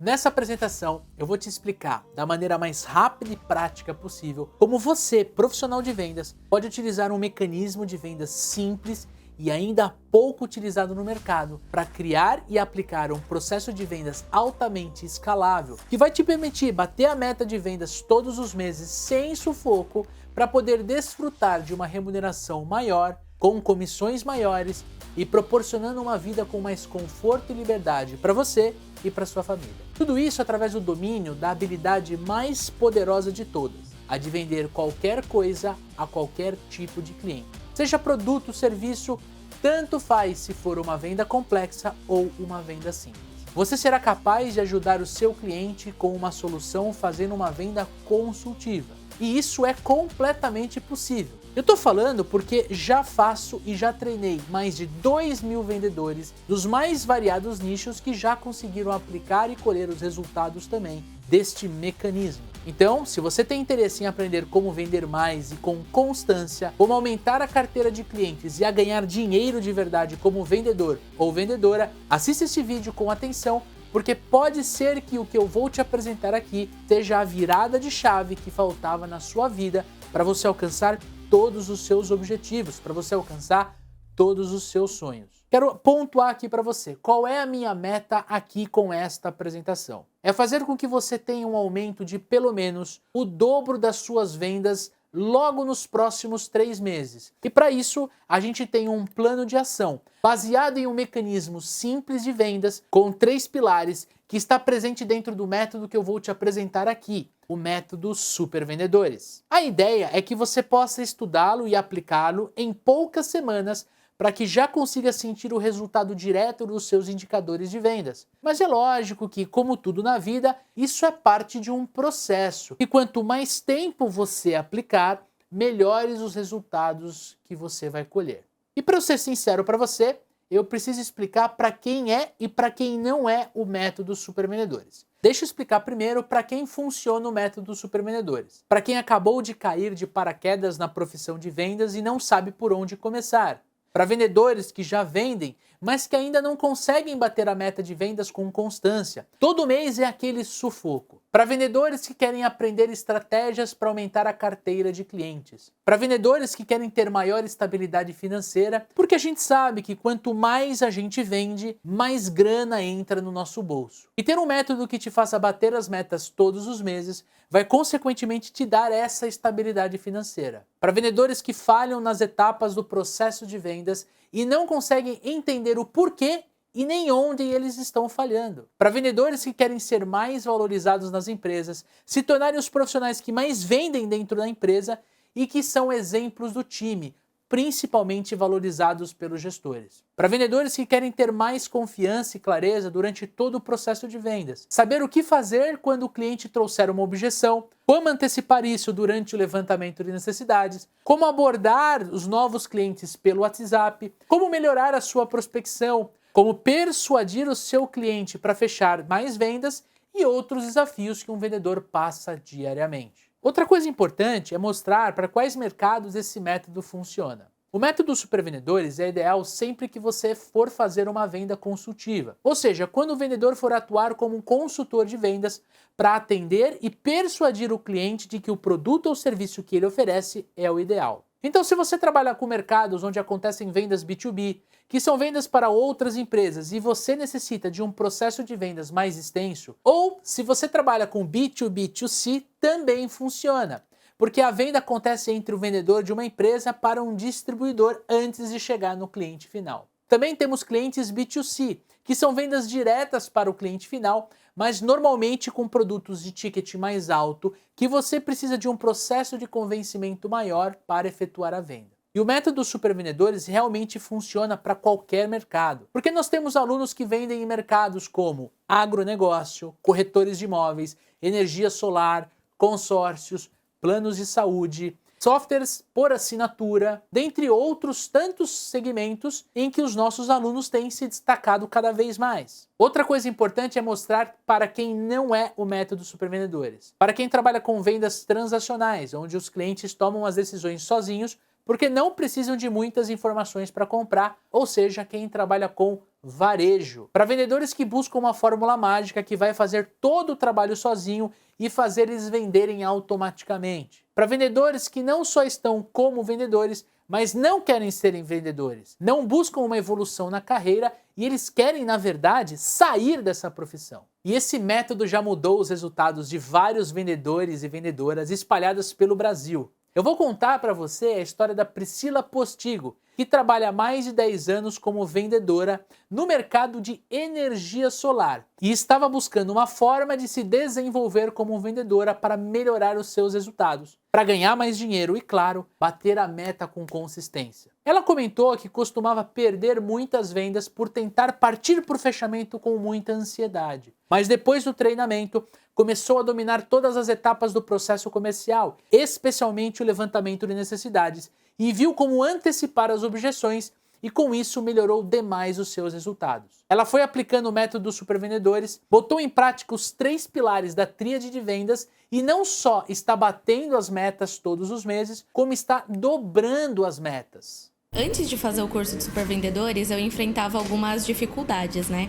Nessa apresentação, eu vou te explicar da maneira mais rápida e prática possível como você, profissional de vendas, pode utilizar um mecanismo de vendas simples e ainda pouco utilizado no mercado para criar e aplicar um processo de vendas altamente escalável que vai te permitir bater a meta de vendas todos os meses sem sufoco para poder desfrutar de uma remuneração maior, com comissões maiores e proporcionando uma vida com mais conforto e liberdade para você e para sua família. Tudo isso através do domínio da habilidade mais poderosa de todas, a de vender qualquer coisa a qualquer tipo de cliente. Seja produto ou serviço, tanto faz se for uma venda complexa ou uma venda simples. Você será capaz de ajudar o seu cliente com uma solução fazendo uma venda consultiva. E isso é completamente possível. Eu estou falando porque já faço e já treinei mais de 2.000 vendedores dos mais variados nichos que já conseguiram aplicar e colher os resultados também deste mecanismo. Então, se você tem interesse em aprender como vender mais e com constância, como aumentar a carteira de clientes e a ganhar dinheiro de verdade como vendedor ou vendedora, assista esse vídeo com atenção, porque pode ser que o que eu vou te apresentar aqui seja a virada de chave que faltava na sua vida para você alcançar todos os seus objetivos, para você alcançar todos os seus sonhos. Quero pontuar aqui para você, qual é a minha meta aqui com esta apresentação? É fazer com que você tenha um aumento de pelo menos o dobro das suas vendas logo nos próximos 3 meses. E para isso, a gente tem um plano de ação baseado em um mecanismo simples de vendas com 3 pilares que está presente dentro do método que eu vou te apresentar aqui, o método Super Vendedores. A ideia é que você possa estudá-lo e aplicá-lo em poucas semanas para que já consiga sentir o resultado direto dos seus indicadores de vendas. Mas é lógico que, como tudo na vida, isso é parte de um processo. E quanto mais tempo você aplicar, melhores os resultados que você vai colher. E para eu ser sincero para você, eu preciso explicar para quem é e para quem não é o método Super Vendedores. Deixa eu explicar primeiro para quem funciona o método Super Vendedores. Para quem acabou de cair de paraquedas na profissão de vendas e não sabe por onde começar. Para vendedores que já vendem, mas que ainda não conseguem bater a meta de vendas com constância. Todo mês é aquele sufoco. Para vendedores que querem aprender estratégias para aumentar a carteira de clientes. Para vendedores que querem ter maior estabilidade financeira, porque a gente sabe que quanto mais a gente vende, mais grana entra no nosso bolso. E ter um método que te faça bater as metas todos os meses vai consequentemente te dar essa estabilidade financeira. Para vendedores que falham nas etapas do processo de vendas e não conseguem entender o porquê e nem onde eles estão falhando. Para vendedores que querem ser mais valorizados nas empresas, se tornarem os profissionais que mais vendem dentro da empresa e que são exemplos do time, principalmente valorizados pelos gestores. Para vendedores que querem ter mais confiança e clareza durante todo o processo de vendas. Saber o que fazer quando o cliente trouxer uma objeção, como antecipar isso durante o levantamento de necessidades, como abordar os novos clientes pelo WhatsApp, como melhorar a sua prospecção, como persuadir o seu cliente para fechar mais vendas e outros desafios que um vendedor passa diariamente. Outra coisa importante é mostrar para quais mercados esse método funciona. O método Super Vendedores é ideal sempre que você for fazer uma venda consultiva, ou seja, quando o vendedor for atuar como um consultor de vendas para atender e persuadir o cliente de que o produto ou serviço que ele oferece é o ideal. Então, se você trabalha com mercados onde acontecem vendas B2B, que são vendas para outras empresas e você necessita de um processo de vendas mais extenso, ou se você trabalha com B2B2C, também funciona, porque a venda acontece entre o vendedor de uma empresa para um distribuidor antes de chegar no cliente final. Também temos clientes B2C, que são vendas diretas para o cliente final, mas normalmente com produtos de ticket mais alto, que você precisa de um processo de convencimento maior para efetuar a venda. E o método Super Vendedores realmente funciona para qualquer mercado, porque nós temos alunos que vendem em mercados como agronegócio, corretores de imóveis, energia solar, consórcios, planos de saúde, softwares por assinatura, dentre outros tantos segmentos em que os nossos alunos têm se destacado cada vez mais. Outra coisa importante é mostrar para quem não é o método Super Vendedores. Para quem trabalha com vendas transacionais, onde os clientes tomam as decisões sozinhos porque não precisam de muitas informações para comprar, ou seja, quem trabalha com varejo. Para vendedores que buscam uma fórmula mágica que vai fazer todo o trabalho sozinho e fazer eles venderem automaticamente. Para vendedores que não só estão como vendedores, mas não querem serem vendedores, não buscam uma evolução na carreira e eles querem, na verdade, sair dessa profissão. E esse método já mudou os resultados de vários vendedores e vendedoras espalhados pelo Brasil. Eu vou contar para você a história da Priscila Postigo, que trabalha há mais de 10 anos como vendedora no mercado de energia solar e estava buscando uma forma de se desenvolver como vendedora para melhorar os seus resultados, para ganhar mais dinheiro e, claro, bater a meta com consistência. Ela comentou que costumava perder muitas vendas por tentar partir para o fechamento com muita ansiedade. Mas depois do treinamento, começou a dominar todas as etapas do processo comercial, especialmente o levantamento de necessidades, e viu como antecipar as objeções e com isso melhorou demais os seus resultados. Ela foi aplicando o método dos supervendedores, botou em prática os 3 pilares da tríade de vendas e não só está batendo as metas todos os meses, como está dobrando as metas. Antes de fazer o curso de supervendedores, eu enfrentava algumas dificuldades, né?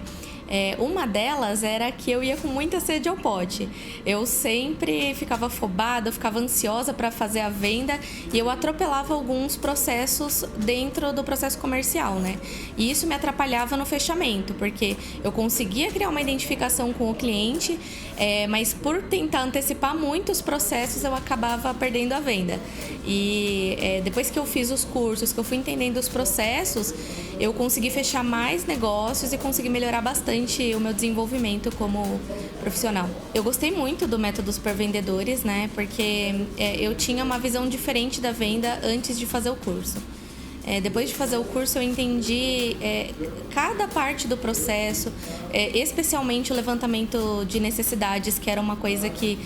Uma delas era que eu ia com muita sede ao pote. Eu sempre ficava afobada, eu ficava ansiosa para fazer a venda e eu atropelava alguns processos dentro do processo comercial, né? E isso me atrapalhava no fechamento, porque eu conseguia criar uma identificação com o cliente, mas por tentar antecipar muitos processos, eu acabava perdendo a venda. E depois que eu fiz os cursos, que eu fui entendendo os processos, eu consegui fechar mais negócios e consegui melhorar bastante o meu desenvolvimento como profissional. Eu gostei muito do método Supervendedores, né? Porque eu tinha uma visão diferente da venda antes de fazer o curso. Depois de fazer o curso, eu entendi cada parte do processo, especialmente o levantamento de necessidades, que era uma coisa que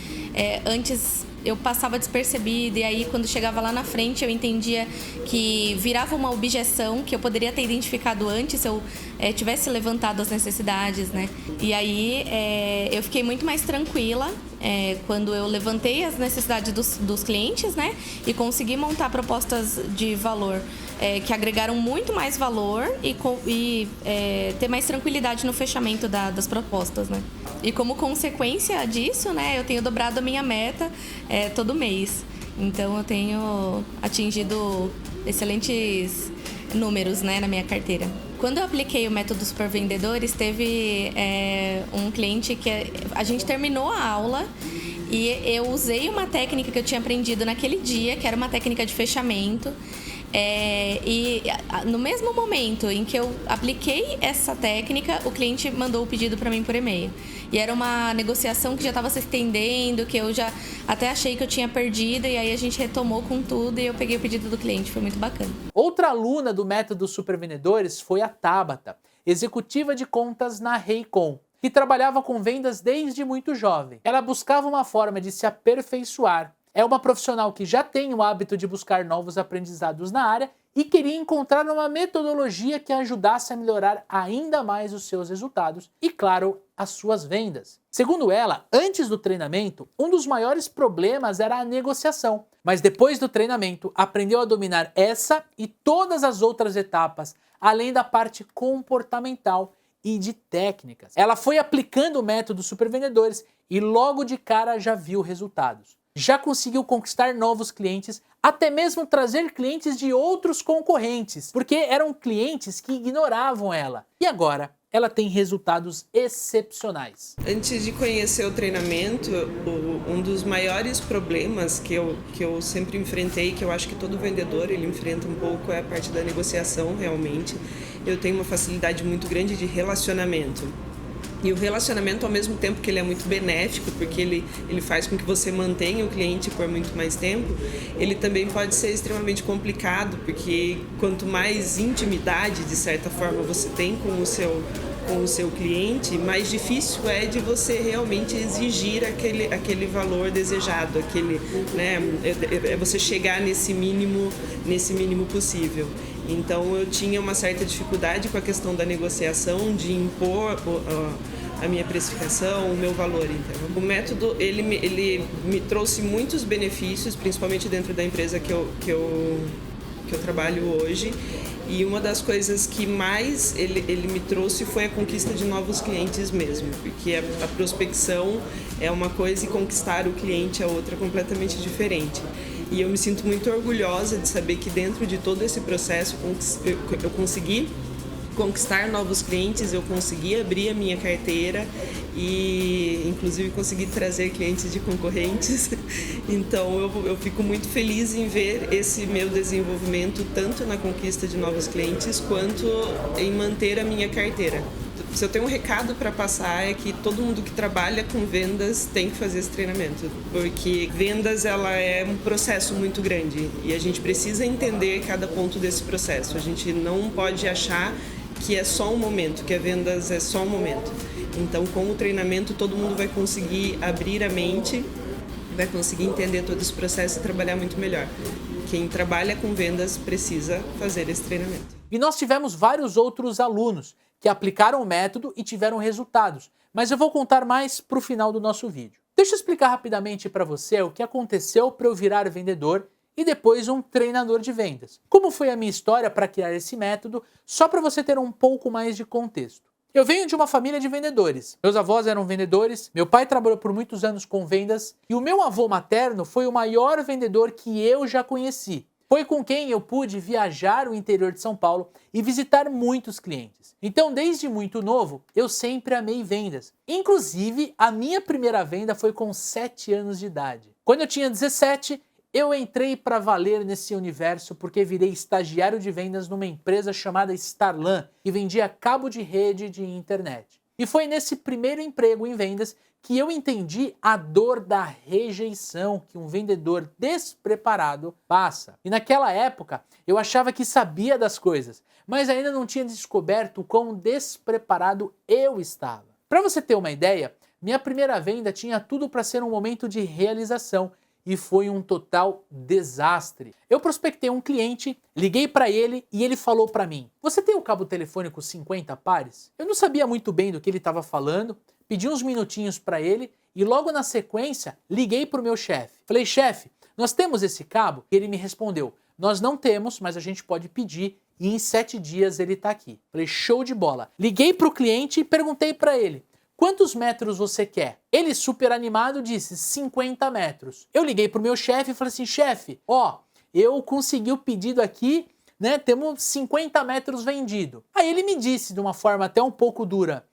antes eu passava despercebida, e aí quando chegava lá na frente eu entendia que virava uma objeção que eu poderia ter identificado antes se eu tivesse levantado as necessidades, né? E aí eu fiquei muito mais tranquila quando eu levantei as necessidades dos clientes, né? E consegui montar propostas de valor que agregaram muito mais valor e ter mais tranquilidade no fechamento das propostas, né? E como consequência disso, né, eu tenho dobrado a minha meta todo mês. Então eu tenho atingido excelentes números, né, na minha carteira. Quando eu apliquei o método Supervendedores, teve um cliente que a gente terminou a aula e eu usei uma técnica que eu tinha aprendido naquele dia, que era uma técnica de fechamento. E no mesmo momento em que eu apliquei essa técnica, o cliente mandou o pedido para mim por e-mail. E era uma negociação que já estava se estendendo, que eu já até achei que eu tinha perdido, e aí a gente retomou com tudo e eu peguei o pedido do cliente, foi muito bacana. Outra aluna do método Supervendedores foi a Tabata, executiva de contas na Raycon, que trabalhava com vendas desde muito jovem. Ela buscava uma forma de se aperfeiçoar. É uma profissional que já tem o hábito de buscar novos aprendizados na área e queria encontrar uma metodologia que ajudasse a melhorar ainda mais os seus resultados e, claro, as suas vendas. Segundo ela, antes do treinamento, um dos maiores problemas era a negociação. Mas depois do treinamento, aprendeu a dominar essa e todas as outras etapas, além da parte comportamental e de técnicas. Ela foi aplicando o método Supervendedores e logo de cara já viu resultados. Já conseguiu conquistar novos clientes, até mesmo trazer clientes de outros concorrentes, porque eram clientes que ignoravam ela. E agora, ela tem resultados excepcionais. Antes de conhecer o treinamento, um dos maiores problemas que eu sempre enfrentei, que eu acho que todo vendedor ele enfrenta um pouco, é a parte da negociação, realmente. Eu tenho uma facilidade muito grande de relacionamento. E o relacionamento, ao mesmo tempo que ele é muito benéfico, porque ele faz com que você mantenha o cliente por muito mais tempo, ele também pode ser extremamente complicado, porque quanto mais intimidade, de certa forma, você tem com o seu cliente, mais difícil é de você realmente exigir aquele valor desejado, né, é você chegar nesse mínimo possível. Então eu tinha uma certa dificuldade com a questão da negociação, de impor a minha precificação, o meu valor. Então, o método ele me trouxe muitos benefícios, principalmente dentro da empresa que eu eu trabalho hoje. E uma das coisas que mais ele me trouxe foi a conquista de novos clientes mesmo, porque a prospecção é uma coisa e conquistar o cliente é outra completamente diferente. E eu me sinto muito orgulhosa de saber que dentro de todo esse processo eu consegui conquistar novos clientes, eu consegui abrir a minha carteira e inclusive consegui trazer clientes de concorrentes. Então eu fico muito feliz em ver esse meu desenvolvimento tanto na conquista de novos clientes quanto em manter a minha carteira. Se eu tenho um recado para passar é que todo mundo que trabalha com vendas tem que fazer esse treinamento, porque vendas ela é um processo muito grande e a gente precisa entender cada ponto desse processo. A gente não pode achar que é só um momento, que a vendas é só um momento. Então, com o treinamento, todo mundo vai conseguir abrir a mente, vai conseguir entender todo esse processo e trabalhar muito melhor. Quem trabalha com vendas precisa fazer esse treinamento. E nós tivemos vários outros alunos que aplicaram o método e tiveram resultados, mas eu vou contar mais para o final do nosso vídeo. Deixa eu explicar rapidamente para você o que aconteceu para eu virar vendedor e depois um treinador de vendas. Como foi a minha história para criar esse método, só para você ter um pouco mais de contexto. Eu venho de uma família de vendedores. Meus avós eram vendedores, meu pai trabalhou por muitos anos com vendas e o meu avô materno foi o maior vendedor que eu já conheci. Foi com quem eu pude viajar o interior de São Paulo e visitar muitos clientes. Então, desde muito novo, eu sempre amei vendas. Inclusive, a minha primeira venda foi com 7 anos de idade. Quando eu tinha 17, eu entrei para valer nesse universo porque virei estagiário de vendas numa empresa chamada Starlan, que vendia cabo de rede de internet. E foi nesse primeiro emprego em vendas que eu entendi a dor da rejeição que um vendedor despreparado passa. E naquela época, eu achava que sabia das coisas, mas ainda não tinha descoberto o quão despreparado eu estava. Para você ter uma ideia, minha primeira venda tinha tudo para ser um momento de realização, e foi um total desastre. Eu prospectei um cliente, liguei para ele e ele falou para mim: "Você tem o cabo telefônico 50 pares?" Eu não sabia muito bem do que ele estava falando, pedi uns minutinhos para ele e logo na sequência liguei para o meu chefe. Falei: "Chefe, nós temos esse cabo?" E ele me respondeu: "Nós não temos, mas a gente pode pedir e em 7 dias ele está aqui." Falei: "Show de bola." Liguei para o cliente e perguntei para ele: "Quantos metros você quer?" Ele, super animado, disse 50 metros. Eu liguei pro meu chefe e falei assim: "Chefe, eu consegui o pedido aqui, né? Temos 50 metros vendido." Aí ele me disse de uma forma até um pouco dura: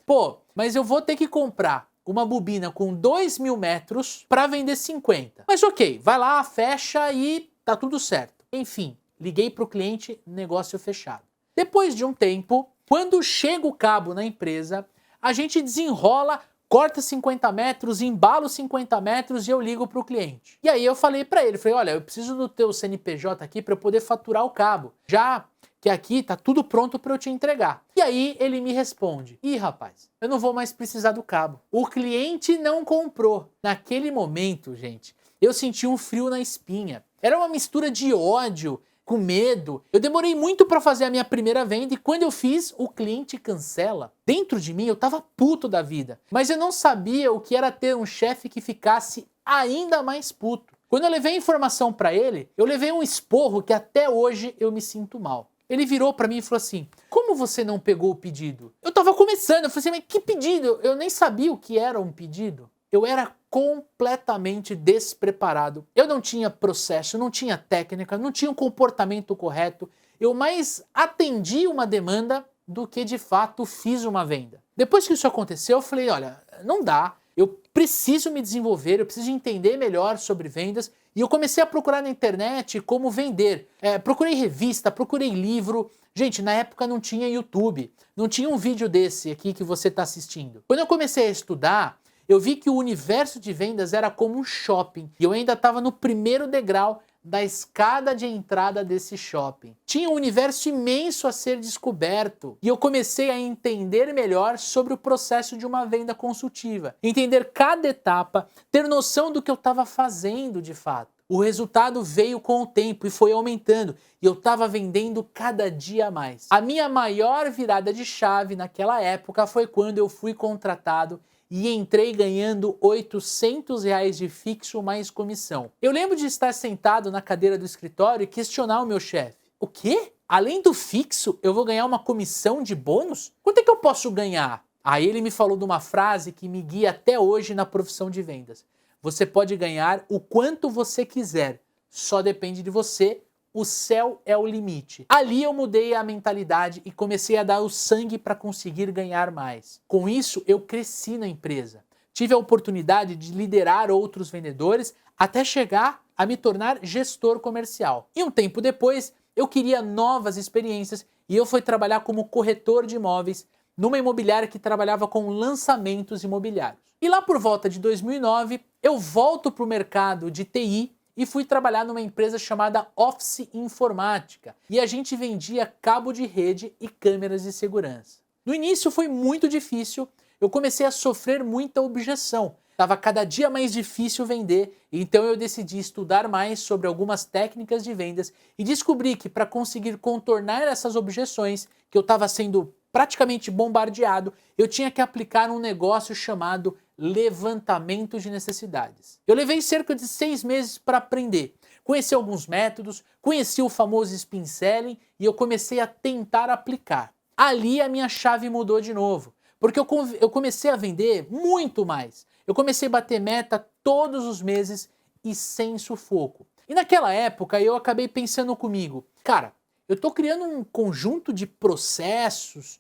"Mas eu vou ter que comprar uma bobina com 2.000 metros para vender 50. Mas ok, vai lá, fecha e tá tudo certo." Enfim, liguei pro cliente, negócio fechado. Depois de um tempo, quando chega o cabo na empresa, a gente desenrola, corta 50 metros, embala os 50 metros e eu ligo para o cliente. E aí eu falei para ele, "Olha, eu preciso do teu CNPJ aqui para eu poder faturar o cabo, já que aqui tá tudo pronto para eu te entregar." E aí ele me responde: "Ih, rapaz, eu não vou mais precisar do cabo. O cliente não comprou." Naquele momento, gente, eu senti um frio na espinha. Era uma mistura de ódio com medo. Eu demorei muito para fazer a minha primeira venda e quando eu fiz, o cliente cancela. Dentro de mim eu tava puto da vida, mas eu não sabia o que era ter um chefe que ficasse ainda mais puto. Quando eu levei a informação para ele, eu levei um esporro que até hoje eu me sinto mal. Ele virou para mim e falou assim: "Como você não pegou o pedido?" Eu tava começando, eu falei assim: "Mas que pedido?" Eu nem sabia o que era um pedido. Eu era completamente despreparado. Eu não tinha processo, não tinha técnica, não tinha um comportamento correto. Eu mais atendi uma demanda do que de fato fiz uma venda. Depois que isso aconteceu, eu falei: "Olha, não dá. Eu preciso me desenvolver, eu preciso entender melhor sobre vendas." E eu comecei a procurar na internet como vender. Procurei revista, procurei livro. Gente, na época não tinha YouTube, não tinha um vídeo desse aqui que você está assistindo. Quando eu comecei a estudar, eu vi que o universo de vendas era como um shopping. E eu ainda estava no primeiro degrau da escada de entrada desse shopping. Tinha um universo imenso a ser descoberto. E eu comecei a entender melhor sobre o processo de uma venda consultiva. Entender cada etapa, ter noção do que eu estava fazendo de fato. O resultado veio com o tempo e foi aumentando. E eu estava vendendo cada dia mais. A minha maior virada de chave naquela época foi quando eu fui contratado e entrei ganhando R$800 de fixo mais comissão. Eu lembro de estar sentado na cadeira do escritório e questionar o meu chefe: o quê? Além do fixo, eu vou ganhar uma comissão de bônus? Quanto é que eu posso ganhar? Aí ele me falou de uma frase que me guia até hoje na profissão de vendas. Você pode ganhar o quanto você quiser, só depende de você, o céu é o limite. Ali eu mudei a mentalidade e comecei a dar o sangue para conseguir ganhar mais. Com isso, eu cresci na empresa. Tive a oportunidade de liderar outros vendedores até chegar a me tornar gestor comercial. E um tempo depois, eu queria novas experiências e eu fui trabalhar como corretor de imóveis numa imobiliária que trabalhava com lançamentos imobiliários. E lá por volta de 2009, eu volto para o mercado de TI e fui trabalhar numa empresa chamada Office Informática. E a gente vendia cabo de rede e câmeras de segurança. No início foi muito difícil, eu comecei a sofrer muita objeção. Estava cada dia mais difícil vender, então eu decidi estudar mais sobre algumas técnicas de vendas e descobri que para conseguir contornar essas objeções, que eu estava sendo praticamente bombardeado, eu tinha que aplicar um negócio chamado levantamento de necessidades. Eu levei cerca de 6 meses para aprender. Conheci alguns métodos, conheci o famoso spin selling e eu comecei a tentar aplicar. Ali a minha chave mudou de novo, porque eu comecei a vender muito mais. Eu comecei a bater meta todos os meses e sem sufoco. E naquela época eu acabei pensando comigo, cara, eu estou criando um conjunto de processos,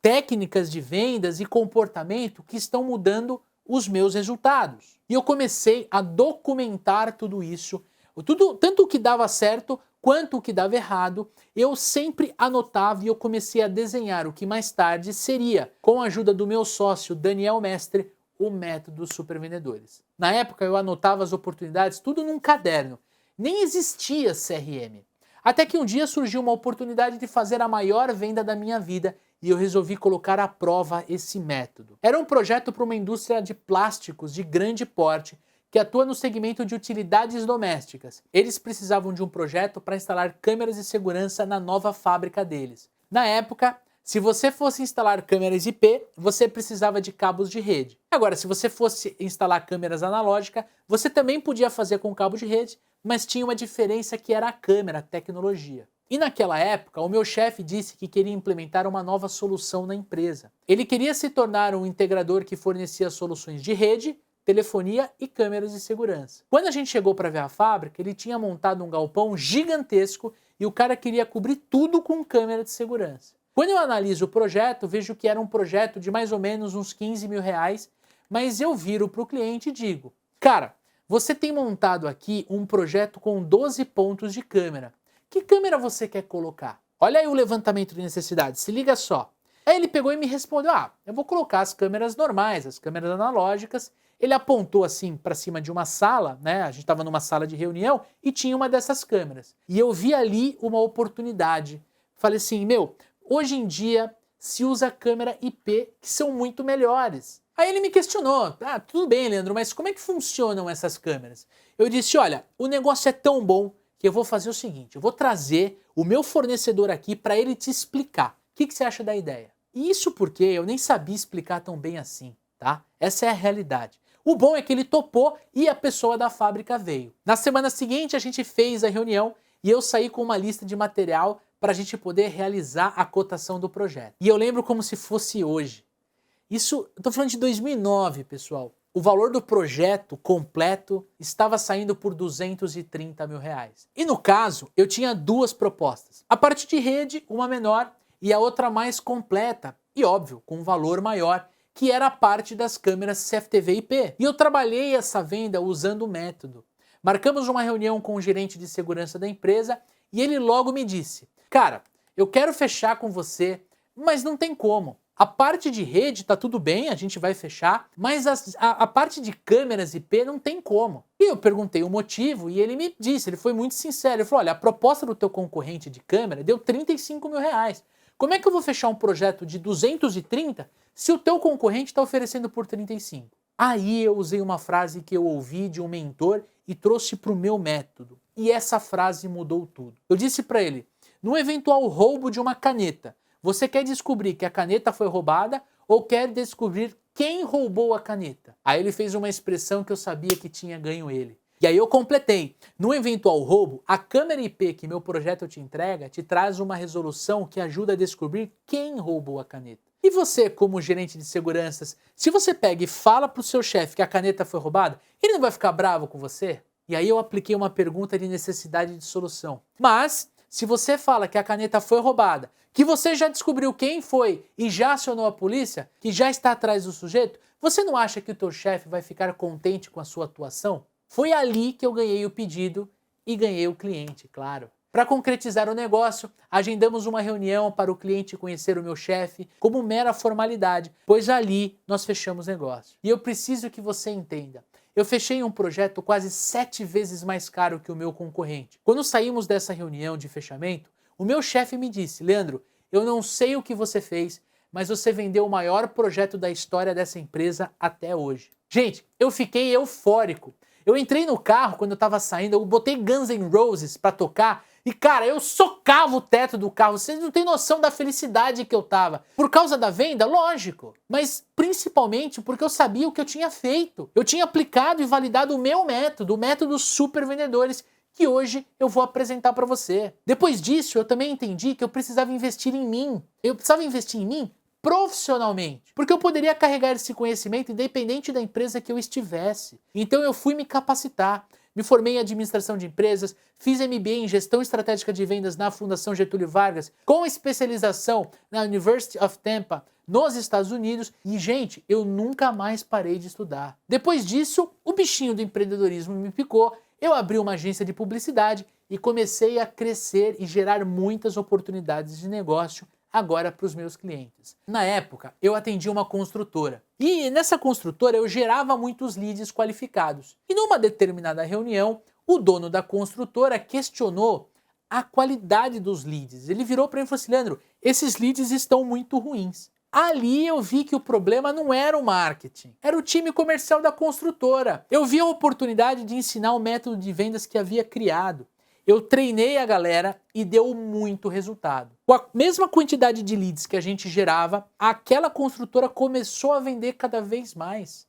técnicas de vendas e comportamento que estão mudando os meus resultados. E eu comecei a documentar tudo isso, tanto o que dava certo quanto o que dava errado, eu sempre anotava e eu comecei a desenhar o que mais tarde seria, com a ajuda do meu sócio Daniel Mestre, o método Supervendedores. Na época eu anotava as oportunidades tudo num caderno. Nem existia CRM. Até que um dia surgiu uma oportunidade de fazer a maior venda da minha vida e eu resolvi colocar à prova esse método. Era um projeto para uma indústria de plásticos de grande porte que atua no segmento de utilidades domésticas. Eles precisavam de um projeto para instalar câmeras de segurança na nova fábrica deles. Na época, se você fosse instalar câmeras IP, você precisava de cabos de rede. Agora, se você fosse instalar câmeras analógicas, você também podia fazer com cabo de rede, mas tinha uma diferença que era a câmera, a tecnologia. E naquela época, o meu chefe disse que queria implementar uma nova solução na empresa. Ele queria se tornar um integrador que fornecia soluções de rede, telefonia e câmeras de segurança. Quando a gente chegou para ver a fábrica, ele tinha montado um galpão gigantesco e o cara queria cobrir tudo com câmera de segurança. Quando eu analiso o projeto, vejo que era um projeto de mais ou menos uns 15 mil reais, mas eu viro para o cliente e digo, cara, você tem montado aqui um projeto com 12 pontos de câmera. Que câmera você quer colocar? Olha aí o levantamento de necessidades, se liga só. Aí ele pegou e me respondeu, eu vou colocar as câmeras normais, as câmeras analógicas. Ele apontou assim para cima de uma sala, né? A gente estava numa sala de reunião e tinha uma dessas câmeras. E eu vi ali uma oportunidade. Falei assim, hoje em dia se usa câmera IP que são muito melhores. Aí ele me questionou, tudo bem, Leandro, mas como é que funcionam essas câmeras? Eu disse, olha, o negócio é tão bom que eu vou fazer o seguinte, eu vou trazer o meu fornecedor aqui para ele te explicar. O que você acha da ideia? E isso porque eu nem sabia explicar tão bem assim, tá? Essa é a realidade. O bom é que ele topou e a pessoa da fábrica veio. Na semana seguinte a gente fez a reunião e eu saí com uma lista de material para a gente poder realizar a cotação do projeto. E eu lembro como se fosse hoje. Isso, eu tô falando de 2009, pessoal. O valor do projeto completo estava saindo por 230 mil reais. E no caso, eu tinha duas propostas. A parte de rede, uma menor, e a outra mais completa. E óbvio, com um valor maior, que era a parte das câmeras CFTV IP. E eu trabalhei essa venda usando o método. Marcamos uma reunião com o gerente de segurança da empresa e ele logo me disse, cara, eu quero fechar com você, mas não tem como. A parte de rede tá tudo bem, a gente vai fechar, mas a parte de câmeras IP não tem como. E eu perguntei o motivo e ele me disse, ele foi muito sincero, ele falou, olha, a proposta do teu concorrente de câmera deu 35 mil reais. Como é que eu vou fechar um projeto de 230 se o teu concorrente está oferecendo por 35? Aí eu usei uma frase que eu ouvi de um mentor e trouxe para o meu método. E essa frase mudou tudo. Eu disse para ele, no eventual roubo de uma caneta, você quer descobrir que a caneta foi roubada ou quer descobrir quem roubou a caneta? Aí ele fez uma expressão que eu sabia que tinha ganho ele. E aí eu completei. No eventual roubo, a câmera IP que meu projeto te entrega te traz uma resolução que ajuda a descobrir quem roubou a caneta. E você, como gerente de seguranças, se você pega e fala pro seu chefe que a caneta foi roubada, ele não vai ficar bravo com você? E aí eu apliquei uma pergunta de necessidade de solução. Mas, se você fala que a caneta foi roubada, que você já descobriu quem foi e já acionou a polícia, que já está atrás do sujeito, você não acha que o teu chefe vai ficar contente com a sua atuação? Foi ali que eu ganhei o pedido e ganhei o cliente, claro. Para concretizar o negócio, agendamos uma reunião para o cliente conhecer o meu chefe como mera formalidade, pois ali nós fechamos negócio. E eu preciso que você entenda. Eu fechei um projeto quase 7 vezes mais caro que o meu concorrente. Quando saímos dessa reunião de fechamento, o meu chefe me disse: Leandro, eu não sei o que você fez, mas você vendeu o maior projeto da história dessa empresa até hoje. Gente, eu fiquei eufórico. Eu entrei no carro quando eu tava saindo, eu botei Guns N' Roses pra tocar e, cara, eu socava o teto do carro. Vocês não têm noção da felicidade que eu tava. Por causa da venda? Lógico. Mas principalmente porque eu sabia o que eu tinha feito. Eu tinha aplicado e validado o meu método, o método Super Vendedores, que hoje eu vou apresentar para você. Depois disso, eu também entendi que eu precisava investir em mim. Eu precisava investir em mim profissionalmente, porque eu poderia carregar esse conhecimento independente da empresa que eu estivesse. Então eu fui me capacitar, me formei em administração de empresas, fiz MBA em gestão estratégica de vendas na Fundação Getúlio Vargas, com especialização na University of Tampa, nos Estados Unidos, e gente, eu nunca mais parei de estudar. Depois disso, o bichinho do empreendedorismo me picou, eu abri uma agência de publicidade e comecei a crescer e gerar muitas oportunidades de negócio agora para os meus clientes. Na época, eu atendi uma construtora. E nessa construtora eu gerava muitos leads qualificados. E numa determinada reunião, o dono da construtora questionou a qualidade dos leads. Ele virou para mim e falou assim: Leandro, esses leads estão muito ruins. Ali eu vi que o problema não era o marketing, era o time comercial da construtora. Eu vi a oportunidade de ensinar o método de vendas que havia criado. Eu treinei a galera e deu muito resultado. Com a mesma quantidade de leads que a gente gerava, aquela construtora começou a vender cada vez mais.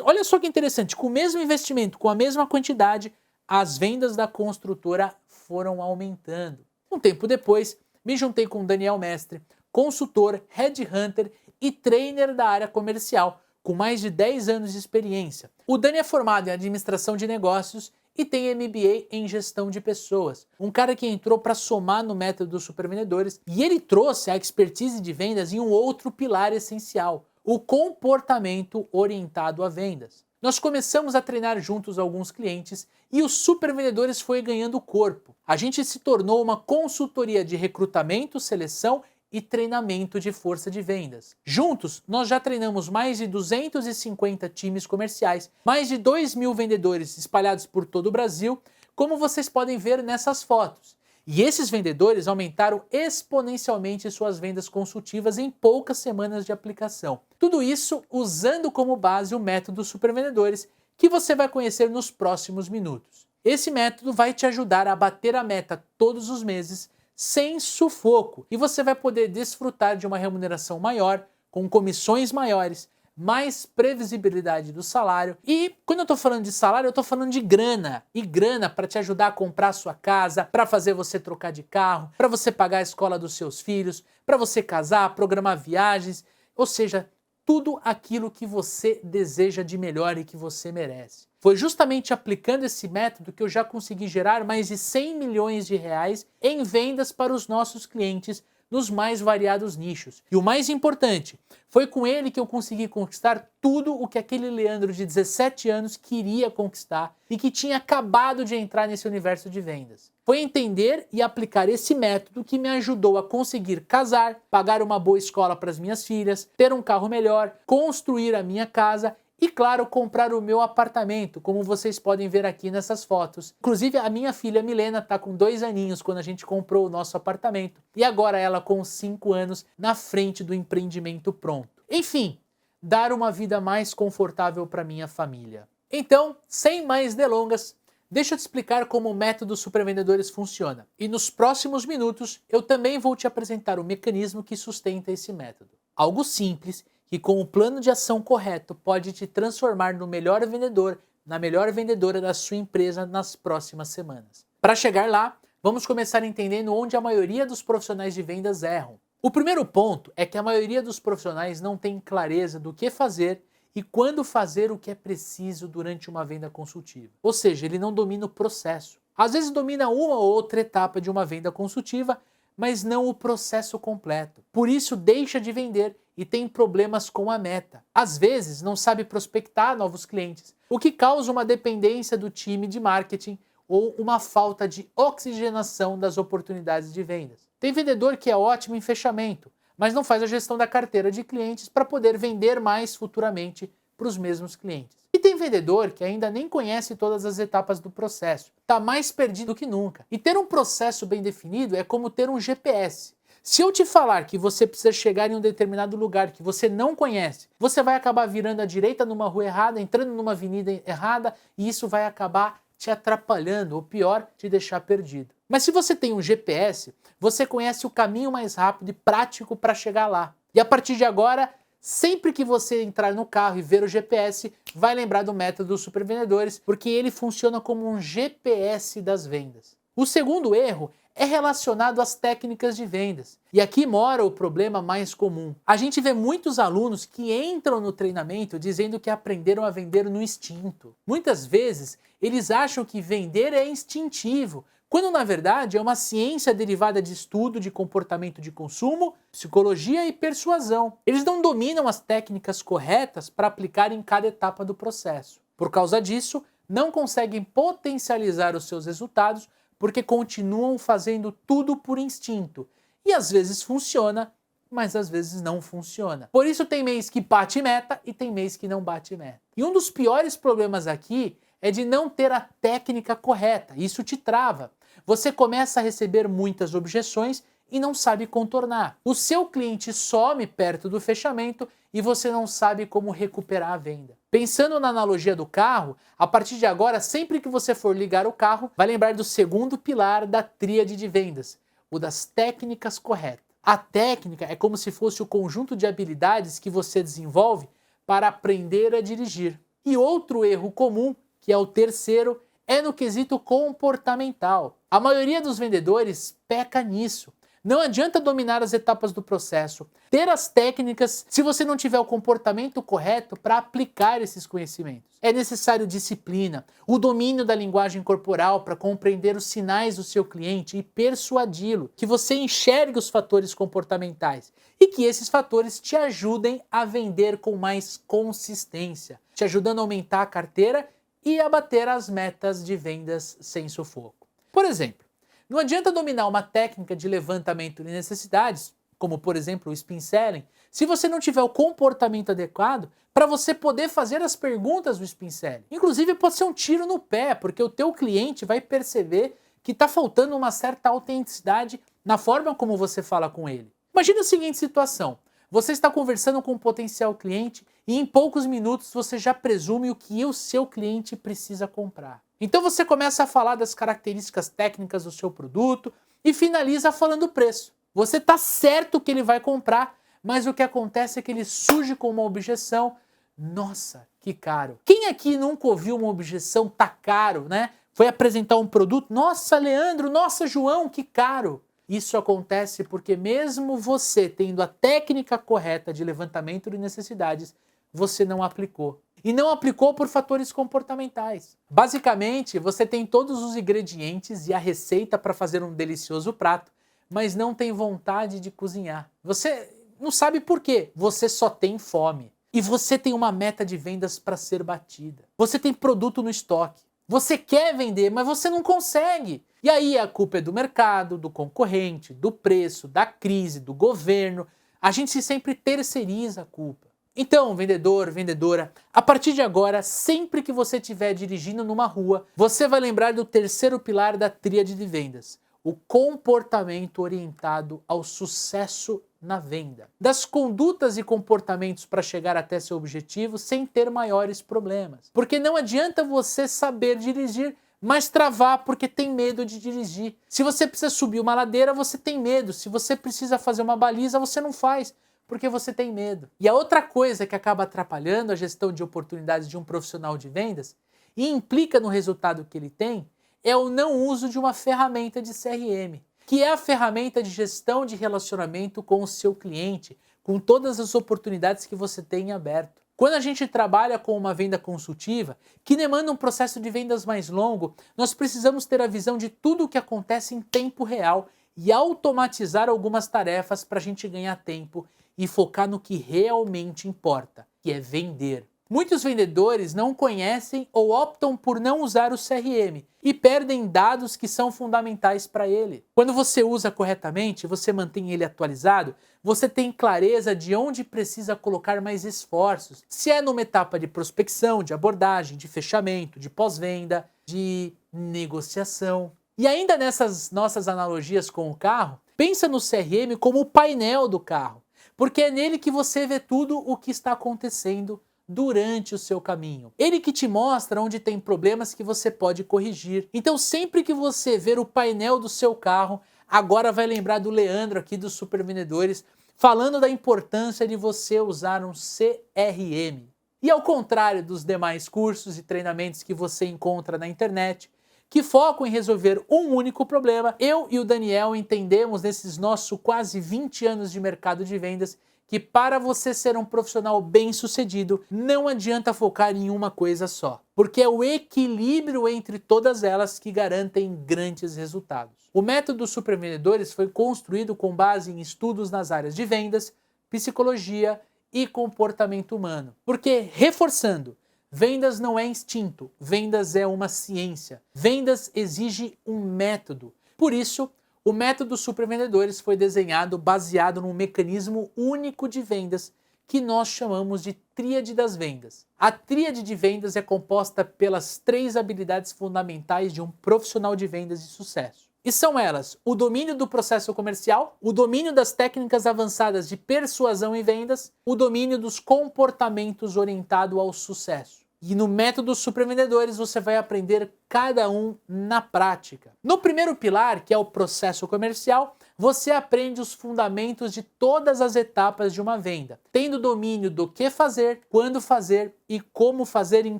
Olha só que interessante, com o mesmo investimento, com a mesma quantidade, as vendas da construtora foram aumentando. Um tempo depois, me juntei com o Daniel Mestre, consultor, headhunter e trainer da área comercial, com mais de 10 anos de experiência. O Dani é formado em administração de negócios e tem MBA em gestão de pessoas. Um cara que entrou para somar no método dos supervendedores, e ele trouxe a expertise de vendas em um outro pilar essencial, o comportamento orientado a vendas. Nós começamos a treinar juntos alguns clientes e os supervendedores foi ganhando corpo. A gente se tornou uma consultoria de recrutamento, seleção e treinamento de força de vendas. Juntos, nós já treinamos mais de 250 times comerciais, mais de 2.000 vendedores espalhados por todo o Brasil, como vocês podem ver nessas fotos. E esses vendedores aumentaram exponencialmente suas vendas consultivas em poucas semanas de aplicação. Tudo isso usando como base o método Supervendedores, que você vai conhecer nos próximos minutos. Esse método vai te ajudar a bater a meta todos os meses, sem sufoco, e você vai poder desfrutar de uma remuneração maior, com comissões maiores, mais previsibilidade do salário. E quando eu tô falando de salário, eu tô falando de grana. E grana para te ajudar a comprar a sua casa, para fazer você trocar de carro, para você pagar a escola dos seus filhos, para você casar, programar viagens, ou seja, tudo aquilo que você deseja de melhor e que você merece. Foi justamente aplicando esse método que eu já consegui gerar mais de 100 milhões de reais em vendas para os nossos clientes nos mais variados nichos. E o mais importante, foi com ele que eu consegui conquistar tudo o que aquele Leandro de 17 anos queria conquistar e que tinha acabado de entrar nesse universo de vendas. Foi entender e aplicar esse método que me ajudou a conseguir casar, pagar uma boa escola para as minhas filhas, ter um carro melhor, construir a minha casa e, claro, comprar o meu apartamento, como vocês podem ver aqui nessas fotos. Inclusive, a minha filha Milena está com 2 aninhos quando a gente comprou o nosso apartamento. E agora ela com 5 anos na frente do empreendimento pronto. Enfim, dar uma vida mais confortável para minha família. Então, sem mais delongas, deixa eu te explicar como o método Supervendedores funciona. E nos próximos minutos, eu também vou te apresentar o mecanismo que sustenta esse método. Algo simples, que com o plano de ação correto pode te transformar no melhor vendedor, na melhor vendedora da sua empresa nas próximas semanas. Para chegar lá, vamos começar entendendo onde a maioria dos profissionais de vendas erram. O primeiro ponto é que a maioria dos profissionais não tem clareza do que fazer e quando fazer o que é preciso durante uma venda consultiva. Ou seja, ele não domina o processo. Às vezes domina uma ou outra etapa de uma venda consultiva, mas não o processo completo. Por isso deixa de vender e tem problemas com a meta. Às vezes não sabe prospectar novos clientes, o que causa uma dependência do time de marketing ou uma falta de oxigenação das oportunidades de vendas. Tem vendedor que é ótimo em fechamento, mas não faz a gestão da carteira de clientes para poder vender mais futuramente para os mesmos clientes. E tem vendedor que ainda nem conhece todas as etapas do processo, está mais perdido que nunca. E ter um processo bem definido é como ter um GPS. Se eu te falar que você precisa chegar em um determinado lugar que você não conhece, você vai acabar virando à direita numa rua errada, entrando numa avenida errada, e isso vai acabar te atrapalhando, ou pior, te deixar perdido. Mas se você tem um GPS, você conhece o caminho mais rápido e prático para chegar lá. E a partir de agora, sempre que você entrar no carro e ver o GPS, vai lembrar do método dos supervendedores, porque ele funciona como um GPS das vendas. O segundo erro é relacionado às técnicas de vendas. E aqui mora o problema mais comum. A gente vê muitos alunos que entram no treinamento dizendo que aprenderam a vender no instinto. Muitas vezes, eles acham que vender é instintivo, quando na verdade é uma ciência derivada de estudo de comportamento de consumo, psicologia e persuasão. Eles não dominam as técnicas corretas para aplicar em cada etapa do processo. Por causa disso, não conseguem potencializar os seus resultados porque continuam fazendo tudo por instinto. E às vezes funciona, mas às vezes não funciona. Por isso tem mês que bate meta e tem mês que não bate meta. E um dos piores problemas aqui é de não ter a técnica correta. Isso te trava. Você começa a receber muitas objeções e não sabe contornar. O seu cliente some perto do fechamento e você não sabe como recuperar a venda. Pensando na analogia do carro, a partir de agora, sempre que você for ligar o carro, vai lembrar do segundo pilar da tríade de vendas, o das técnicas corretas. A técnica é como se fosse o conjunto de habilidades que você desenvolve para aprender a dirigir. E outro erro comum, que é o terceiro, é no quesito comportamental. A maioria dos vendedores peca nisso. Não adianta dominar as etapas do processo, ter as técnicas, se você não tiver o comportamento correto para aplicar esses conhecimentos. É necessário disciplina, o domínio da linguagem corporal para compreender os sinais do seu cliente e persuadi-lo, que você enxergue os fatores comportamentais e que esses fatores te ajudem a vender com mais consistência, te ajudando a aumentar a carteira e a bater as metas de vendas sem sufoco. Por exemplo, não adianta dominar uma técnica de levantamento de necessidades, como por exemplo o spin selling, se você não tiver o comportamento adequado para você poder fazer as perguntas do spin selling. Inclusive pode ser um tiro no pé, porque o teu cliente vai perceber que está faltando uma certa autenticidade na forma como você fala com ele. Imagina a seguinte situação. Você está conversando com um potencial cliente e em poucos minutos você já presume o que o seu cliente precisa comprar. Então você começa a falar das características técnicas do seu produto e finaliza falando o preço. Você está certo que ele vai comprar, mas o que acontece é que ele surge com uma objeção. Nossa, que caro. Quem aqui nunca ouviu uma objeção, tá caro, né? Foi apresentar um produto, nossa, Leandro, nossa, João, que caro. Isso acontece porque mesmo você tendo a técnica correta de levantamento de necessidades, você não aplicou. E não aplicou por fatores comportamentais. Basicamente, você tem todos os ingredientes e a receita para fazer um delicioso prato, mas não tem vontade de cozinhar. Você não sabe por quê, você só tem fome. E você tem uma meta de vendas para ser batida. Você tem produto no estoque. Você quer vender, mas você não consegue. E aí a culpa é do mercado, do concorrente, do preço, da crise, do governo. A gente sempre terceiriza a culpa. Então, vendedor, vendedora, a partir de agora, sempre que você estiver dirigindo numa rua, você vai lembrar do terceiro pilar da tríade de vendas, o comportamento orientado ao sucesso na venda. Das condutas e comportamentos para chegar até seu objetivo sem ter maiores problemas. Porque não adianta você saber dirigir, mas travar porque tem medo de dirigir. Se você precisa subir uma ladeira, você tem medo. Se você precisa fazer uma baliza, você não faz, porque você tem medo. E a outra coisa que acaba atrapalhando a gestão de oportunidades de um profissional de vendas e implica no resultado que ele tem é o não uso de uma ferramenta de CRM, que é a ferramenta de gestão de relacionamento com o seu cliente, com todas as oportunidades que você tem em aberto. Quando a gente trabalha com uma venda consultiva, que demanda um processo de vendas mais longo, nós precisamos ter a visão de tudo o que acontece em tempo real e automatizar algumas tarefas para a gente ganhar tempo e focar no que realmente importa, que é vender. Muitos vendedores não conhecem ou optam por não usar o CRM e perdem dados que são fundamentais para ele. Quando você usa corretamente, você mantém ele atualizado, você tem clareza de onde precisa colocar mais esforços. Se é numa etapa de prospecção, de abordagem, de fechamento, de pós-venda, de negociação. E ainda nessas nossas analogias com o carro, pensa no CRM como o painel do carro, porque é nele que você vê tudo o que está acontecendo durante o seu caminho. Ele que te mostra onde tem problemas que você pode corrigir. Então sempre que você ver o painel do seu carro, agora vai lembrar do Leandro aqui dos Super Vendedores, falando da importância de você usar um CRM. E ao contrário dos demais cursos e treinamentos que você encontra na internet, que focam em resolver um único problema, eu e o Daniel entendemos nesses nossos quase 20 anos de mercado de vendas que para você ser um profissional bem-sucedido, não adianta focar em uma coisa só, porque é o equilíbrio entre todas elas que garantem grandes resultados. O método Super Vendedores foi construído com base em estudos nas áreas de vendas, psicologia e comportamento humano. Porque, reforçando, vendas não é instinto, vendas é uma ciência. Vendas exige um método. Por isso, o método Super Vendedores foi desenhado baseado num mecanismo único de vendas que nós chamamos de tríade das vendas. A tríade de vendas é composta pelas 3 habilidades fundamentais de um profissional de vendas de sucesso. E são elas: o domínio do processo comercial, o domínio das técnicas avançadas de persuasão e vendas, o domínio dos comportamentos orientado ao sucesso. E no método Super Vendedores você vai aprender cada um na prática. No primeiro pilar, que é o processo comercial, você aprende os fundamentos de todas as etapas de uma venda, tendo domínio do que fazer, quando fazer e como fazer em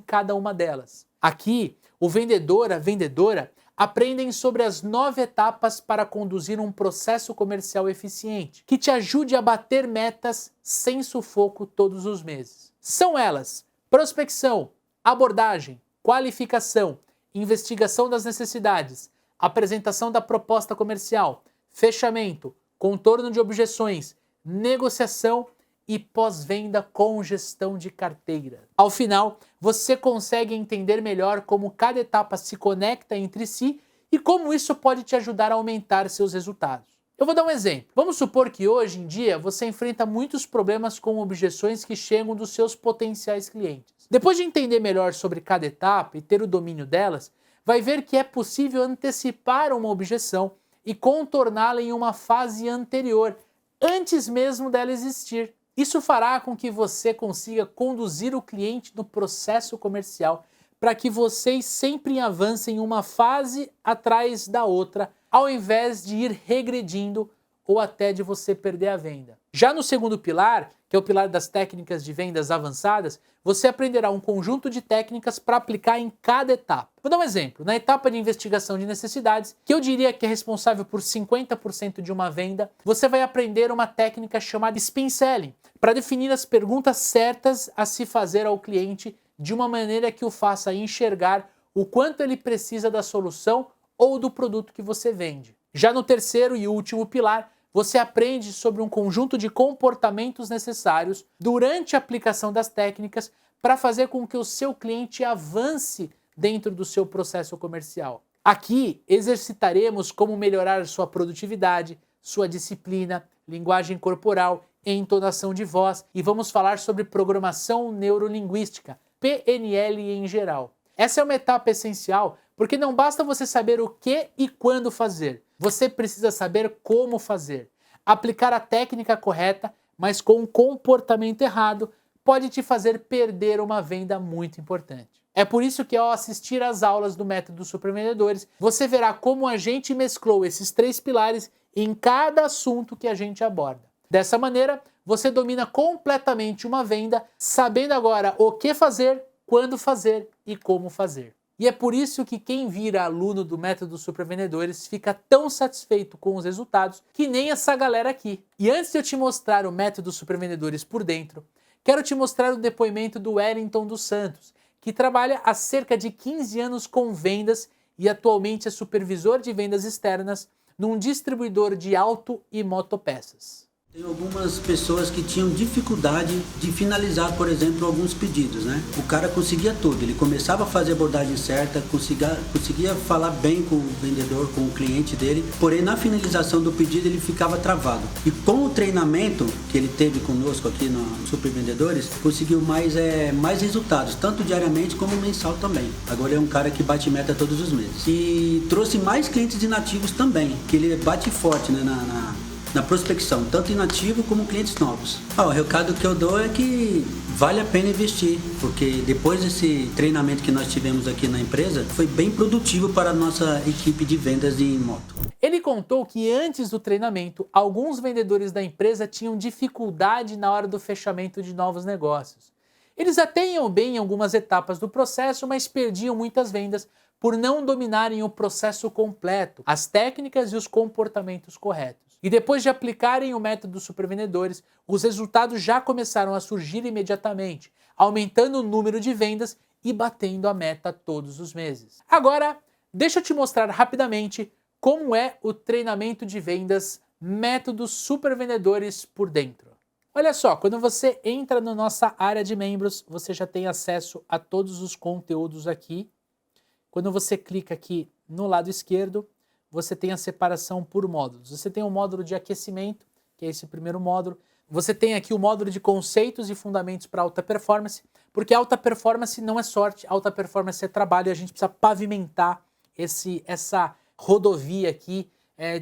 cada uma delas. Aqui, o vendedor, a vendedora, aprendem sobre as 9 etapas para conduzir um processo comercial eficiente, que te ajude a bater metas sem sufoco todos os meses. São elas: prospecção, abordagem, qualificação, investigação das necessidades, apresentação da proposta comercial, fechamento, contorno de objeções, negociação e pós-venda com gestão de carteira. Ao final, você consegue entender melhor como cada etapa se conecta entre si e como isso pode te ajudar a aumentar seus resultados. Eu vou dar um exemplo. Vamos supor que hoje em dia você enfrenta muitos problemas com objeções que chegam dos seus potenciais clientes. Depois de entender melhor sobre cada etapa e ter o domínio delas, vai ver que é possível antecipar uma objeção e contorná-la em uma fase anterior, antes mesmo dela existir. Isso fará com que você consiga conduzir o cliente no processo comercial para que vocês sempre avancem uma fase atrás da outra, ao invés de ir regredindo ou até de você perder a venda. Já no segundo pilar, que é o pilar das técnicas de vendas avançadas, você aprenderá um conjunto de técnicas para aplicar em cada etapa. Vou dar um exemplo. Na etapa de investigação de necessidades, que eu diria que é responsável por 50% de uma venda, você vai aprender uma técnica chamada Spin Selling, para definir as perguntas certas a se fazer ao cliente de uma maneira que o faça enxergar o quanto ele precisa da solução ou do produto que você vende. Já no terceiro e último pilar, você aprende sobre um conjunto de comportamentos necessários durante a aplicação das técnicas para fazer com que o seu cliente avance dentro do seu processo comercial. Aqui exercitaremos como melhorar sua produtividade, sua disciplina, linguagem corporal, entonação de voz e vamos falar sobre programação neurolinguística, PNL em geral. Essa é uma etapa essencial porque não basta você saber o que e quando fazer. Você precisa saber como fazer. Aplicar a técnica correta, mas com um comportamento errado, pode te fazer perder uma venda muito importante. É por isso que ao assistir às aulas do método Super Vendedores, você verá como a gente mesclou esses 3 pilares em cada assunto que a gente aborda. Dessa maneira, você domina completamente uma venda, sabendo agora o que fazer, quando fazer e como fazer. E é por isso que quem vira aluno do Método Supervendedores fica tão satisfeito com os resultados que nem essa galera aqui. E antes de eu te mostrar o Método Supervendedores por dentro, quero te mostrar o depoimento do Wellington dos Santos, que trabalha há cerca de 15 anos com vendas e atualmente é supervisor de vendas externas num distribuidor de auto e motopeças. Tem algumas pessoas que tinham dificuldade de finalizar, por exemplo, alguns pedidos, né? O cara conseguia tudo, ele começava a fazer a abordagem certa, conseguia falar bem com o vendedor, com o cliente dele, porém na finalização do pedido ele ficava travado. E com o treinamento que ele teve conosco aqui no Super Vendedores, conseguiu mais resultados, tanto diariamente como mensal também. Agora ele é um cara que bate meta todos os meses. E trouxe mais clientes inativos também, que ele bate forte, né, na prospecção, tanto inativo como clientes novos. O recado que eu dou é que vale a pena investir, porque depois desse treinamento que nós tivemos aqui na empresa, foi bem produtivo para a nossa equipe de vendas em moto. Ele contou que antes do treinamento, alguns vendedores da empresa tinham dificuldade na hora do fechamento de novos negócios. Eles até iam bem em algumas etapas do processo, mas perdiam muitas vendas por não dominarem o processo completo, as técnicas e os comportamentos corretos. E depois de aplicarem o método Supervendedores, os resultados já começaram a surgir imediatamente, aumentando o número de vendas e batendo a meta todos os meses. Agora, deixa eu te mostrar rapidamente como é o treinamento de vendas Método Supervendedores por dentro. Olha só, quando você entra na nossa área de membros, você já tem acesso a todos os conteúdos aqui. Quando você clica aqui no lado esquerdo, você tem a separação por módulos. Você tem o módulo de aquecimento, que é esse primeiro módulo. Você tem aqui o módulo de conceitos e fundamentos para alta performance, porque alta performance não é sorte, alta performance é trabalho e a gente precisa pavimentar essa rodovia aqui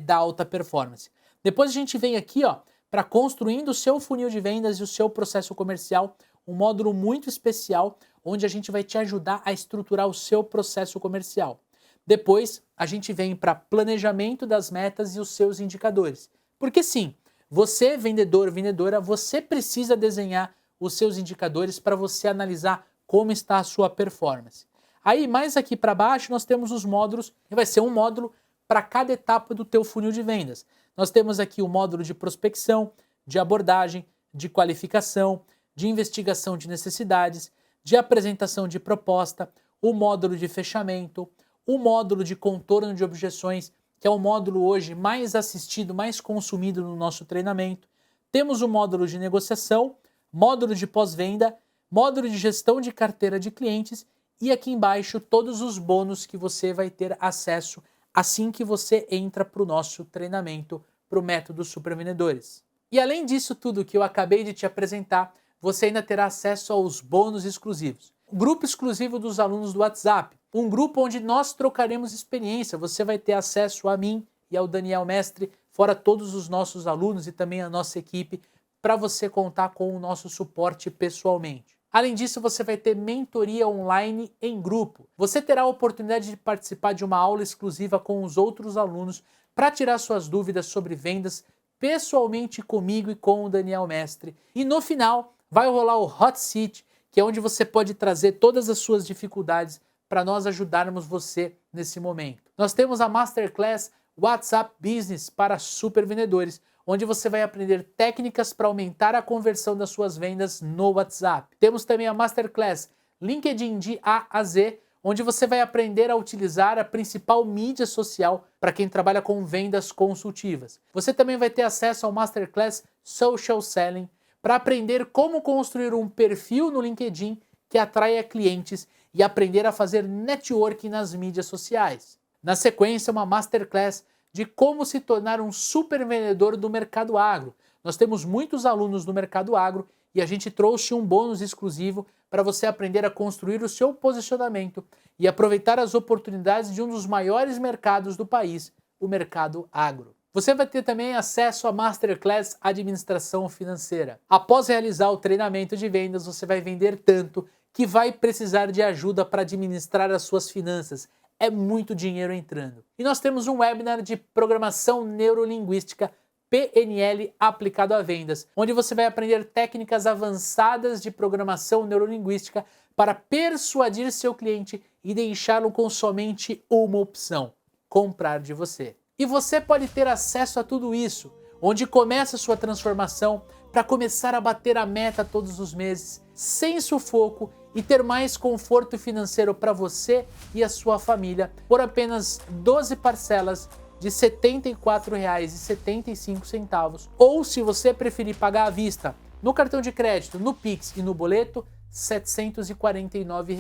da alta performance. Depois a gente vem aqui para construindo o seu funil de vendas e o seu processo comercial, um módulo muito especial, onde a gente vai te ajudar a estruturar o seu processo comercial. Depois, a gente vem para planejamento das metas e os seus indicadores. Porque sim, você, vendedor, vendedora, você precisa desenhar os seus indicadores para você analisar como está a sua performance. Aí, mais aqui para baixo, nós temos os módulos, e vai ser um módulo para cada etapa do teu funil de vendas. Nós temos aqui o módulo de prospecção, de abordagem, de qualificação, de investigação de necessidades, de apresentação de proposta, o módulo de fechamento, o módulo de contorno de objeções, que é o módulo hoje mais assistido, mais consumido no nosso treinamento. Temos o módulo de negociação, módulo de pós-venda, módulo de gestão de carteira de clientes e aqui embaixo todos os bônus que você vai ter acesso assim que você entra para o nosso treinamento, para o Método Supervendedores. E além disso tudo que eu acabei de te apresentar, você ainda terá acesso aos bônus exclusivos. O grupo exclusivo dos alunos do WhatsApp, um grupo onde nós trocaremos experiência. Você vai ter acesso a mim e ao Daniel Mestre, fora todos os nossos alunos e também a nossa equipe, para você contar com o nosso suporte pessoalmente. Além disso, você vai ter mentoria online em grupo. Você terá a oportunidade de participar de uma aula exclusiva com os outros alunos para tirar suas dúvidas sobre vendas pessoalmente comigo e com o Daniel Mestre. E no final, vai rolar o Hot Seat, que é onde você pode trazer todas as suas dificuldades para nós ajudarmos você nesse momento. Nós temos a Masterclass WhatsApp Business para supervendedores, onde você vai aprender técnicas para aumentar a conversão das suas vendas no WhatsApp. Temos também a Masterclass LinkedIn de A a Z, onde você vai aprender a utilizar a principal mídia social para quem trabalha com vendas consultivas. Você também vai ter acesso ao Masterclass Social Selling, para aprender como construir um perfil no LinkedIn que atraia clientes e aprender a fazer networking nas mídias sociais. Na sequência, uma Masterclass de como se tornar um super vendedor do mercado agro. Nós temos muitos alunos do mercado agro e a gente trouxe um bônus exclusivo para você aprender a construir o seu posicionamento e aproveitar as oportunidades de um dos maiores mercados do país, o mercado agro. Você vai ter também acesso à Masterclass Administração Financeira. Após realizar o treinamento de vendas, você vai vender tanto que vai precisar de ajuda para administrar as suas finanças. É muito dinheiro entrando. E nós temos um webinar de Programação Neurolinguística, PNL aplicado a vendas, onde você vai aprender técnicas avançadas de programação neurolinguística para persuadir seu cliente e deixá-lo com somente uma opção: comprar de você. E você pode ter acesso a tudo isso, onde começa a sua transformação para começar a bater a meta todos os meses, sem sufoco e ter mais conforto financeiro para você e a sua família por apenas 12 parcelas de R$ 74,75, ou se você preferir pagar à vista, no cartão de crédito, no Pix e no boleto, R$ 749.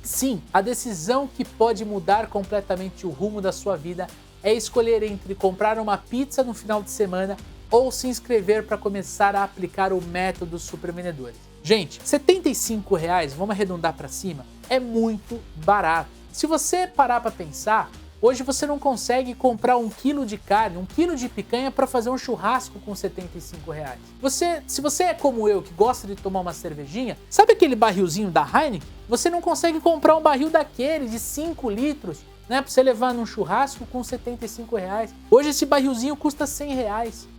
Sim, a decisão que pode mudar completamente o rumo da sua vida é escolher entre comprar uma pizza no final de semana ou se inscrever para começar a aplicar o método Super Vendedores. Gente, R$ 75, vamos arredondar para cima, é muito barato. Se você parar para pensar, hoje você não consegue comprar 1 quilo de carne, 1 quilo de picanha para fazer um churrasco com R$ 75. Se você é como eu, que gosta de tomar uma cervejinha, sabe aquele barrilzinho da Heineken? Você não consegue comprar um barril daquele de 5 litros, né, para você levar num churrasco com R$ 75. Hoje esse barrilzinho custa R$ 100.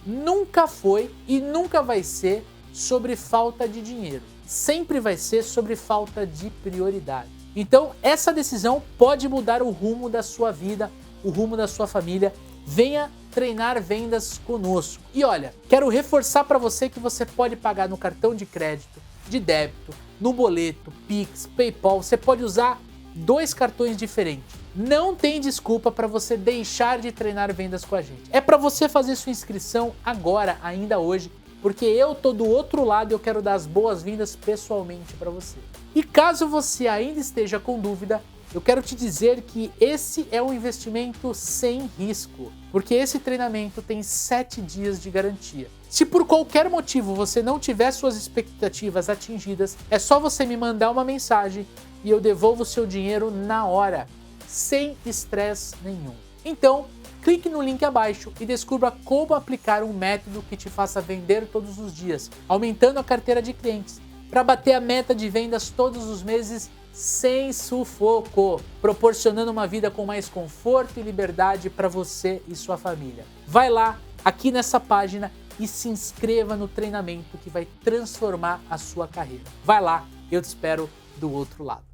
Nunca foi e nunca vai ser sobre falta de dinheiro. Sempre vai ser sobre falta de prioridade. Então, essa decisão pode mudar o rumo da sua vida, o rumo da sua família. Venha treinar vendas conosco. E olha, quero reforçar para você que você pode pagar no cartão de crédito, de débito, no boleto, Pix, PayPal. Você pode usar 2 cartões diferentes. Não tem desculpa para você deixar de treinar vendas com a gente. É para você fazer sua inscrição agora, ainda hoje, porque eu tô do outro lado e eu quero dar as boas-vindas pessoalmente para você. E caso você ainda esteja com dúvida, eu quero te dizer que esse é um investimento sem risco, porque esse treinamento tem 7 dias de garantia. Se por qualquer motivo você não tiver suas expectativas atingidas, é só você me mandar uma mensagem e eu devolvo o seu dinheiro na hora, sem estresse nenhum. Então, clique no link abaixo e descubra como aplicar um método que te faça vender todos os dias, aumentando a carteira de clientes, para bater a meta de vendas todos os meses sem sufoco, proporcionando uma vida com mais conforto e liberdade para você e sua família. Vai lá, aqui nessa página, e se inscreva no treinamento que vai transformar a sua carreira. Vai lá, eu te espero do outro lado.